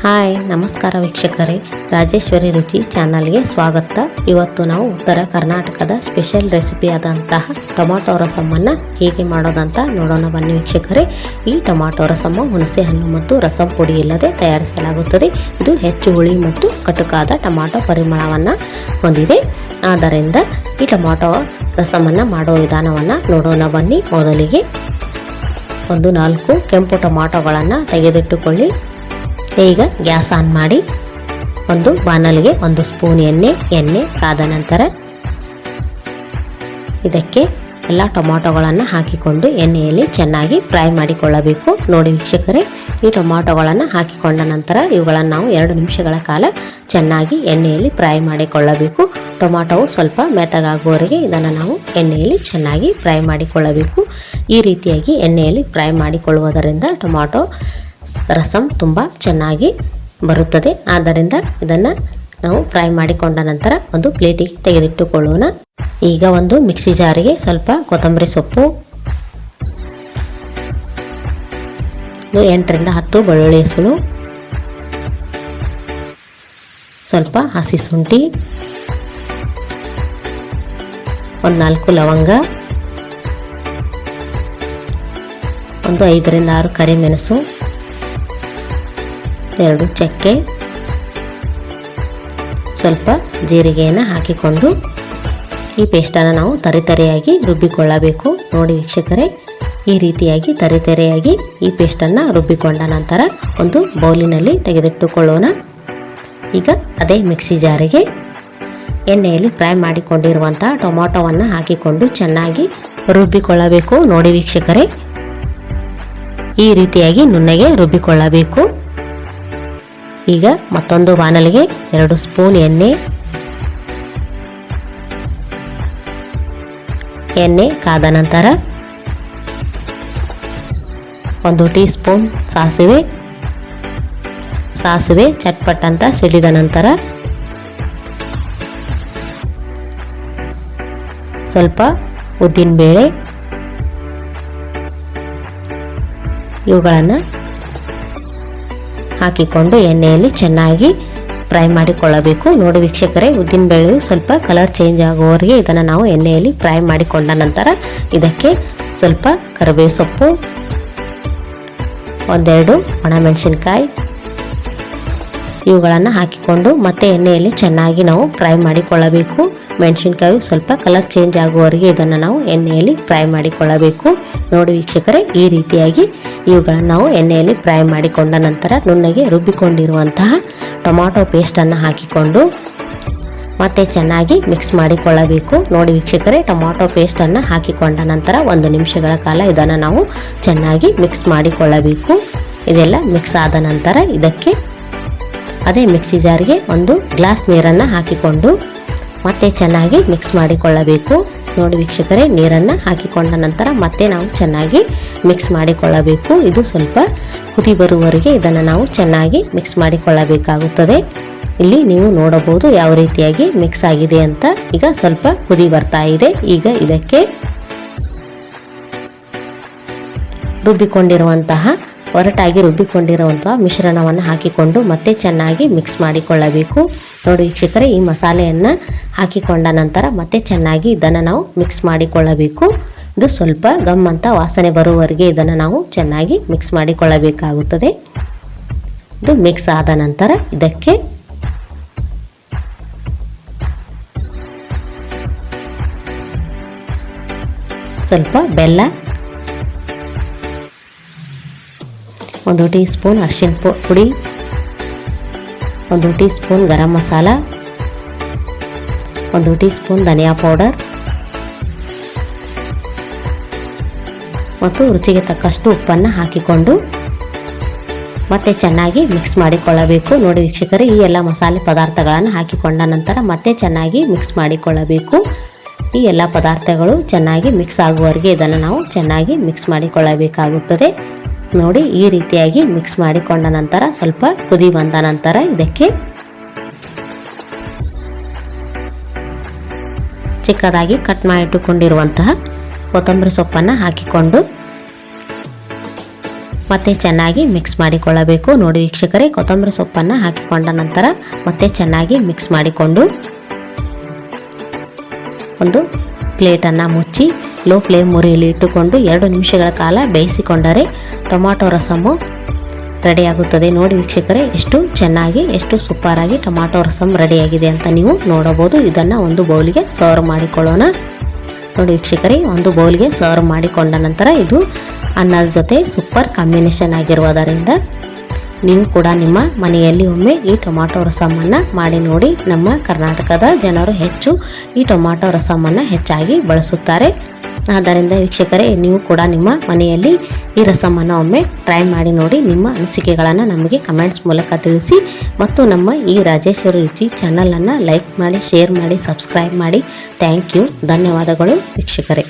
Hi ನಮಸ್ಕಾರ ವೀಕ್ಷಕರೇ, ರಾಜೇಶ್ವರಿ ರುಚಿ ಚಾನಲ್ಗೆ ಸ್ವಾಗತ. ಇವತ್ತು ನಾವು ಉತ್ತರ ಕರ್ನಾಟಕದ ಸ್ಪೆಷಲ್ ರೆಸಿಪಿ ಆದಂತಹ ಟೊಮಾಟೊ ರಸಮನ್ನು ಹೇಗೆ ಮಾಡೋದಂತ ನೋಡೋಣ ಬನ್ನಿ ವೀಕ್ಷಕರೇ. ಈ ಟೊಮಾಟೊ ರಸಮ ಹುಣಸೆ ಹಣ್ಣು ಮತ್ತು ರಸಂ ಪುಡಿ ಇಲ್ಲದೆ ತಯಾರಿಸಲಾಗುತ್ತದೆ. ಇದು ಹೆಚ್ಚು ಹುಳಿ ಮತ್ತು ಕಟುಕಾದ ಟೊಮಾಟೊ ಪರಿಮಳವನ್ನು ಹೊಂದಿದೆ. ಆದ್ದರಿಂದ ಈ ಟೊಮಾಟೊ ರಸಮನ್ನು ಮಾಡುವ ವಿಧಾನವನ್ನು ನೋಡೋಣ ಬನ್ನಿ. ಮೊದಲಿಗೆ 4 ಕೆಂಪು ಟೊಮಾಟೊಗಳನ್ನು ತೆಗೆದಿಟ್ಟುಕೊಳ್ಳಿ. ಈಗ ಗ್ಯಾಸ್ ಆನ್ ಮಾಡಿ ಒಂದು ಬಾಣಲಿಗೆ 1 ಸ್ಪೂನ್ ಎಣ್ಣೆ ಕಾದ ನಂತರ ಇದಕ್ಕೆ ಎಲ್ಲ ಟೊಮಾಟೊಗಳನ್ನು ಹಾಕಿಕೊಂಡು ಎಣ್ಣೆಯಲ್ಲಿ ಚೆನ್ನಾಗಿ ಫ್ರೈ ಮಾಡಿಕೊಳ್ಳಬೇಕು. ನೋಡಿ ವೀಕ್ಷಕರೇ, ಈ ಟೊಮಾಟೊಗಳನ್ನು ಹಾಕಿಕೊಂಡ ನಂತರ ಇವುಗಳನ್ನು ನಾವು 2 ನಿಮಿಷಗಳ ಕಾಲ ಚೆನ್ನಾಗಿ ಎಣ್ಣೆಯಲ್ಲಿ ಫ್ರೈ ಮಾಡಿಕೊಳ್ಳಬೇಕು. ಟೊಮಾಟೊವು ಸ್ವಲ್ಪ ಮೆತ್ತಗಾಗುವವರೆಗೆ ಇದನ್ನು ನಾವು ಎಣ್ಣೆಯಲ್ಲಿ ಚೆನ್ನಾಗಿ ಫ್ರೈ ಮಾಡಿಕೊಳ್ಳಬೇಕು. ಈ ರೀತಿಯಾಗಿ ಎಣ್ಣೆಯಲ್ಲಿ ಫ್ರೈ ಮಾಡಿಕೊಳ್ಳುವುದರಿಂದ ಟೊಮಾಟೊ ರಸಂ ತುಂಬ ಚೆನ್ನಾಗಿ ಬರುತ್ತದೆ. ಆದ್ದರಿಂದ ಇದನ್ನು ನಾವು ಫ್ರೈ ಮಾಡಿಕೊಂಡ ನಂತರ ಒಂದು ಪ್ಲೇಟಿಗೆ ತೆಗೆದಿಟ್ಟುಕೊಳ್ಳೋಣ. ಈಗ ಒಂದು ಮಿಕ್ಸಿ ಜಾರಿಗೆ ಸ್ವಲ್ಪ ಕೊತ್ತಂಬರಿ ಸೊಪ್ಪು, 8 ರಿಂದ 10 ಬೆಳ್ಳುಳ್ಳಿ ಹೆಸರು, ಸ್ವಲ್ಪ ಹಸಿ ಶುಂಠಿ, 4 ಲವಂಗ, 5 ರಿಂದ 6 ಕರಿಮೆಣಸು, 2 ಚಕ್ಕೆ, ಸ್ವಲ್ಪ ಜೀರಿಗೆಯನ್ನು ಹಾಕಿಕೊಂಡು ಈ ಪೇಸ್ಟನ್ನು ನಾವು ತರಿತರಿಯಾಗಿ ರುಬ್ಬಿಕೊಳ್ಳಬೇಕು. ನೋಡಿ ವೀಕ್ಷಕರೇ, ಈ ರೀತಿಯಾಗಿ ತರಿತರಿಯಾಗಿ ಈ ಪೇಸ್ಟನ್ನು ರುಬ್ಬಿಕೊಂಡ ನಂತರ ಒಂದು ಬೌಲಿನಲ್ಲಿ ತೆಗೆದಿಟ್ಟುಕೊಳ್ಳೋಣ. ಈಗ ಅದೇ ಮಿಕ್ಸಿ ಜಾರಿಗೆ ಎಣ್ಣೆಯಲ್ಲಿ ಫ್ರೈ ಮಾಡಿಕೊಂಡಿರುವಂತಹ ಟೊಮಾಟೊವನ್ನು ಹಾಕಿಕೊಂಡು ಚೆನ್ನಾಗಿ ರುಬ್ಬಿಕೊಳ್ಳಬೇಕು. ನೋಡಿ ವೀಕ್ಷಕರೇ, ಈ ರೀತಿಯಾಗಿ ನುಣ್ಣಗೆ ರುಬ್ಬಿಕೊಳ್ಳಬೇಕು. ಈಗ ಮತ್ತೊಂದು ಬಾಣಲಿಗೆ 2 ಸ್ಪೂನ್ ಎಣ್ಣೆ ಕಾದ ನಂತರ 1 ಟೀ ಸ್ಪೂನ್ ಸಾಸಿವೆ ಚಟ್ಪಟ್ ಅಂತ ಸಿಡಿದ ನಂತರ ಸ್ವಲ್ಪ ಉದ್ದಿನಬೇಳೆ, ಇವುಗಳನ್ನು ಹಾಕಿಕೊಂಡು ಎಣ್ಣೆಯಲ್ಲಿ ಚೆನ್ನಾಗಿ ಫ್ರೈ ಮಾಡಿಕೊಳ್ಳಬೇಕು. ನೋಡಿ ವೀಕ್ಷಕರೇ, ಉದ್ದಿನಬೇಳೆಯು ಸ್ವಲ್ಪ ಕಲರ್ ಚೇಂಜ್ ಆಗುವವರೆಗೆ ಇದನ್ನು ನಾವು ಎಣ್ಣೆಯಲ್ಲಿ ಫ್ರೈ ಮಾಡಿಕೊಂಡ ನಂತರ ಇದಕ್ಕೆ ಸ್ವಲ್ಪ ಕರಿಬೇವು ಸೊಪ್ಪು, 1-2 ಒಣಮೆಣಸಿನಕಾಯಿ ಇವುಗಳನ್ನು ಹಾಕಿಕೊಂಡು ಮತ್ತೆ ಎಣ್ಣೆಯಲ್ಲಿ ಚೆನ್ನಾಗಿ ನಾವು ಫ್ರೈ ಮಾಡಿಕೊಳ್ಳಬೇಕು. ಮೆಣಸಿನಕಾಯಿ ಸ್ವಲ್ಪ ಕಲರ್ ಚೇಂಜ್ ಆಗುವವರೆಗೆ ಇದನ್ನು ನಾವು ಎಣ್ಣೆಯಲ್ಲಿ ಫ್ರೈ ಮಾಡಿಕೊಳ್ಳಬೇಕು. ನೋಡಿ ವೀಕ್ಷಕರೇ, ಈ ರೀತಿಯಾಗಿ ಇವುಗಳನ್ನು ನಾವು ಎಣ್ಣೆಯಲ್ಲಿ ಫ್ರೈ ಮಾಡಿಕೊಂಡ ನಂತರ ನುಣ್ಣಗೆ ರುಬ್ಬಿಕೊಂಡಿರುವಂತಹ ಟೊಮಾಟೊ ಪೇಸ್ಟನ್ನು ಹಾಕಿಕೊಂಡು ಮತ್ತೆ ಚೆನ್ನಾಗಿ ಮಿಕ್ಸ್ ಮಾಡಿಕೊಳ್ಳಬೇಕು. ನೋಡಿ ವೀಕ್ಷಕರೇ, ಟೊಮಾಟೊ ಪೇಸ್ಟನ್ನು ಹಾಕಿಕೊಂಡ ನಂತರ 1 ನಿಮಿಷಗಳ ಕಾಲ ಇದನ್ನು ನಾವು ಚೆನ್ನಾಗಿ ಮಿಕ್ಸ್ ಮಾಡಿಕೊಳ್ಳಬೇಕು. ಇದೆಲ್ಲ ಮಿಕ್ಸ್ ಆದ ನಂತರ ಇದಕ್ಕೆ ಅದೇ ಮಿಕ್ಸಿ ಜಾರಿಗೆ 1 ಗ್ಲಾಸ್ ನೀರನ್ನು ಹಾಕಿಕೊಂಡು ಮತ್ತೆ ಚೆನ್ನಾಗಿ ಮಿಕ್ಸ್ ಮಾಡಿಕೊಳ್ಳಬೇಕು. ನೋಡಿ ವೀಕ್ಷಕರೇ, ನೀರನ್ನು ಹಾಕಿಕೊಂಡ ನಂತರ ಮತ್ತೆ ನಾವು ಚೆನ್ನಾಗಿ ಮಿಕ್ಸ್ ಮಾಡಿಕೊಳ್ಳಬೇಕು. ಇದು ಸ್ವಲ್ಪ ಕುದಿ ಬರುವವರೆಗೆ ಇದನ್ನು ನಾವು ಚೆನ್ನಾಗಿ ಮಿಕ್ಸ್ ಮಾಡಿಕೊಳ್ಳಬೇಕಾಗುತ್ತದೆ. ಇಲ್ಲಿ ನೀವು ನೋಡಬಹುದು ಯಾವ ರೀತಿಯಾಗಿ ಮಿಕ್ಸ್ ಆಗಿದೆ ಅಂತ. ಈಗ ಸ್ವಲ್ಪ ಕುದಿ ಬರ್ತಾ ಇದೆ. ಈಗ ಇದಕ್ಕೆ ಒರಟಾಗಿ ರುಬ್ಬಿಕೊಂಡಿರುವಂತಹ ಮಿಶ್ರಣವನ್ನು ಹಾಕಿಕೊಂಡು ಮತ್ತೆ ಚೆನ್ನಾಗಿ ಮಿಕ್ಸ್ ಮಾಡಿಕೊಳ್ಳಬೇಕು. ನೋಡಿ ವೀಕ್ಷಕರೇ, ಈ ಮಸಾಲೆಯನ್ನು ಹಾಕಿಕೊಂಡ ನಂತರ ಮತ್ತೆ ಚೆನ್ನಾಗಿ ಇದನ್ನು ನಾವು ಮಿಕ್ಸ್ ಮಾಡಿಕೊಳ್ಳಬೇಕು. ಇದು ಸ್ವಲ್ಪ ಗಮ್ ಅಂತ ವಾಸನೆ ಬರುವವರೆಗೆ ಇದನ್ನು ನಾವು ಚೆನ್ನಾಗಿ ಮಿಕ್ಸ್ ಮಾಡಿಕೊಳ್ಳಬೇಕಾಗುತ್ತದೆ. ಇದು ಮಿಕ್ಸ್ ಆದ ನಂತರ ಇದಕ್ಕೆ ಸ್ವಲ್ಪ ಬೆಲ್ಲ, 1 ಟೀ ಸ್ಪೂನ್ ಅರಿಶಿನ ಪುಡಿ, 1 tea spoon garam masala, 1 tea spoon ಧನಿಯಾ ಪೌಡರ್ ಮತ್ತು ರುಚಿಗೆ ತಕ್ಕಷ್ಟು ಉಪ್ಪನ್ನು ಹಾಕಿಕೊಂಡು ಮತ್ತೆ ಚೆನ್ನಾಗಿ ಮಿಕ್ಸ್ ಮಾಡಿಕೊಳ್ಳಬೇಕು. ನೋಡಿ ವೀಕ್ಷಕರೇ, ಈ ಎಲ್ಲ ಮಸಾಲೆ ಪದಾರ್ಥಗಳನ್ನು ಹಾಕಿಕೊಂಡ ನಂತರ ಮತ್ತೆ ಚೆನ್ನಾಗಿ ಮಿಕ್ಸ್ ಮಾಡಿಕೊಳ್ಳಬೇಕು. ಈ ಎಲ್ಲ ಪದಾರ್ಥಗಳು ಚೆನ್ನಾಗಿ ಮಿಕ್ಸ್ ಆಗುವವರೆಗೆ ಇದನ್ನು ನಾವು ಚೆನ್ನಾಗಿ ಮಿಕ್ಸ್ ಮಾಡಿಕೊಳ್ಳಬೇಕಾಗುತ್ತದೆ. ನೋಡಿ, ಈ ರೀತಿಯಾಗಿ ಮಿಕ್ಸ್ ಮಾಡಿಕೊಂಡ ನಂತರ ಸ್ವಲ್ಪ ಕುದಿ ಬಂದ ನಂತರ ಇದಕ್ಕೆ ಚಿಕ್ಕದಾಗಿ ಕಟ್ ಮಾಡಿಟ್ಟುಕೊಂಡಿರುವಂತಹ ಕೊತ್ತಂಬರಿ ಸೊಪ್ಪನ್ನು ಹಾಕಿಕೊಂಡು ಮತ್ತೆ ಚೆನ್ನಾಗಿ ಮಿಕ್ಸ್ ಮಾಡಿಕೊಳ್ಳಬೇಕು. ನೋಡಿ ವೀಕ್ಷಕರೇ, ಕೊತ್ತಂಬರಿ ಸೊಪ್ಪನ್ನು ಹಾಕಿಕೊಂಡ ನಂತರ ಮತ್ತೆ ಚೆನ್ನಾಗಿ ಮಿಕ್ಸ್ ಮಾಡಿಕೊಂಡು ಒಂದು ಪ್ಲೇಟನ್ನು ಮುಚ್ಚಿ ಲೋ ಫ್ಲೇಮ್ ಉರಿಯಲ್ಲಿ ಇಟ್ಟುಕೊಂಡು 2 ನಿಮಿಷಗಳ ಕಾಲ ಬೇಯಿಸಿಕೊಂಡರೆ ಟೊಮಾಟೊ ರಸಮ್ಮು ರೆಡಿಯಾಗುತ್ತದೆ. ನೋಡಿ ವೀಕ್ಷಕರೇ, ಎಷ್ಟು ಚೆನ್ನಾಗಿ ಎಷ್ಟು ಸೂಪರಾಗಿ ಟೊಮಾಟೊ ರಸಮ್ ರೆಡಿಯಾಗಿದೆ ಅಂತ ನೀವು ನೋಡಬಹುದು. ಇದನ್ನು ಒಂದು ಬೌಲಿಗೆ ಸರ್ವ್ ಮಾಡಿಕೊಳ್ಳೋಣ. ನೋಡಿ ವೀಕ್ಷಕರೇ, ಒಂದು ಬೌಲ್ಗೆ ಸರ್ವ್ ಮಾಡಿಕೊಂಡ ನಂತರ ಇದು ಅನ್ನದ ಜೊತೆ ಸೂಪರ್ ಕಾಂಬಿನೇಷನ್ ಆಗಿರುವುದರಿಂದ ನೀವು ಕೂಡ ನಿಮ್ಮ ಮನೆಯಲ್ಲಿ ಒಮ್ಮೆ ಈ ಟೊಮಾಟೊ ರಸಮನ್ನು ಮಾಡಿ ನೋಡಿ. ನಮ್ಮ ಕರ್ನಾಟಕದ ಜನರು ಹೆಚ್ಚು ಈ ಟೊಮಾಟೊ ರಸಮನ್ನು ಹೆಚ್ಚಾಗಿ ಬಳಸುತ್ತಾರೆ. ಆದ್ದರಿಂದ ವೀಕ್ಷಕರೇ, ನೀವು ಕೂಡ ನಿಮ್ಮ ಮನೆಯಲ್ಲಿ ಈ ರಸಮನ್ನು ಒಮ್ಮೆ ಟ್ರೈ ಮಾಡಿ ನೋಡಿ. ನಿಮ್ಮ ಅನಿಸಿಕೆಗಳನ್ನು ನಮಗೆ ಕಮೆಂಟ್ಸ್ ಮೂಲಕ ತಿಳಿಸಿ ಮತ್ತು ನಮ್ಮ ಈ ರಾಜೇಶ್ವರಿ ರುಚಿ ಚಾನಲನ್ನು ಲೈಕ್ ಮಾಡಿ, ಶೇರ್ ಮಾಡಿ, ಸಬ್ಸ್ಕ್ರೈಬ್ ಮಾಡಿ. Thank you. ಧನ್ಯವಾದಗಳು ವೀಕ್ಷಕರೇ.